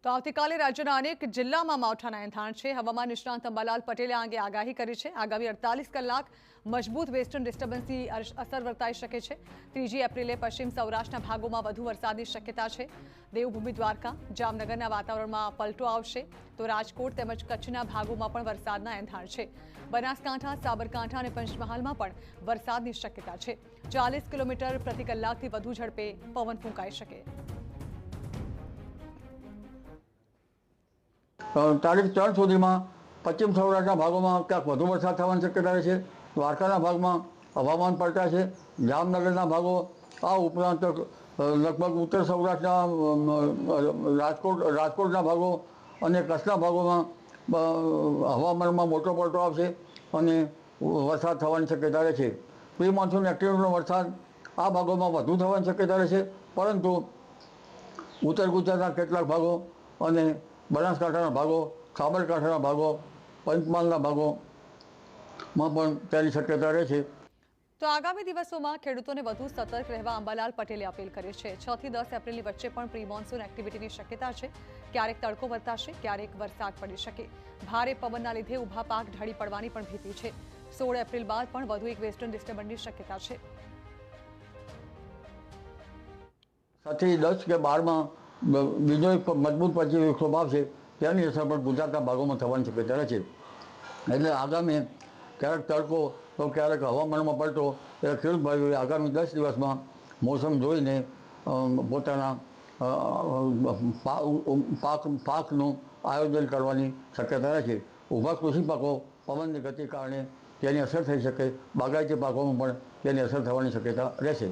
તો આવતીકાલે રાજ્યના અનેક જિલ્લામાં માવઠાના એંધાણ છે। હવામાન નિષ્ણાંત અંબાલાલ પટેલે આ અંગે આગાહી કરી છે। આગામી 48 કલાક મજબૂત વેસ્ટર્ન ડિસ્ટર્બન્સની અસર વર્તાઈ શકે છે। 3 એપ્રિલે પશ્ચિમ સૌરાષ્ટ્રના ભાગોમાં વધુ વરસાદની શક્યતા છે। દેવભૂમિ દ્વારકા જામનગરના વાતાવરણમાં પલટો આવશે તો રાજકોટ તેમજ કચ્છના ભાગોમાં પણ વરસાદના એંધાણ છે। બનાસકાંઠા સાબરકાંઠા અને પંચમહાલમાં પણ વરસાદની શક્યતા છે। 40 કિલોમીટર પ્રતિ કલાકથી વધુ ઝડપે પવન ફૂંકાઈ શકે। તારીખ 3 સુધીમાં પશ્ચિમ સૌરાષ્ટ્રના ભાગોમાં ક્યાંક વધુ વરસાદ થવાની શક્યતા રહે છે। દ્વારકાના ભાગમાં હવામાન પલટા છે। જામનગરના ભાગો આ ઉપરાંત લગભગ ઉત્તર સૌરાષ્ટ્રના રાજકોટના ભાગો અને કચ્છના ભાગોમાં હવામાનમાં મોટો પલટો આવશે અને વરસાદ થવાની શક્યતા રહે છે। પ્રી મોન્સૂન એક્ટિવિટીનો વરસાદ આ ભાગોમાં વધુ થવાની શક્યતા રહેશે, પરંતુ ઉત્તર ગુજરાતના કેટલાક ભાગો અને બનાસકાંઠાના ભાગો, સાબરકાંઠાના ભાગો, પંચમહાલના ભાગોમાં પણ તેની શક્યતા રહે છે। તો આગામી દિવસોમાં ખેડૂતોને વધુ સતર્ક રહેવા અંબાલાલ પટેલે અપીલ કરી છે। 6 થી 10 એપ્રિલની વચ્ચે પણ પ્રી મોન્સૂન એક્ટિવિટીની શક્યતા છે। ક્યારેક તડકો વર્તાશે, ક્યારેક વરસાદ પડી શકે। ભારે પવનના લીધે ઊભા પાક ઢળી પડવાની પણ ભીતિ છે। 16 એપ્રિલ બાદ પણ વધુ એક વેસ્ટર્ન ડિસ્ટર્બન્સની શક્યતા છે। 7 થી 10 કે 12માં બીજો એક મજબૂત પશ્ચિમ વિક્ષોભ આવશે, તેની અસર પણ ગુજરાતના ભાગોમાં થવાની શક્યતા રહે છે। એટલે આગામી ક્યારેક તડકો તો ક્યારેક હવામાનમાં પલટો, એટલે ખેડૂત ભાઈઓએ આગામી 10 દિવસમાં મોસમ જોઈને પોતાના પાકનું આયોજન કરવાની શક્યતા રહે છે। ઊભા કૃષિ પાકો પવનની ગતિ કારણે તેની અસર થઈ શકે, બાગાયતી પાકોમાં પણ તેની અસર થવાની શક્યતા રહેશે।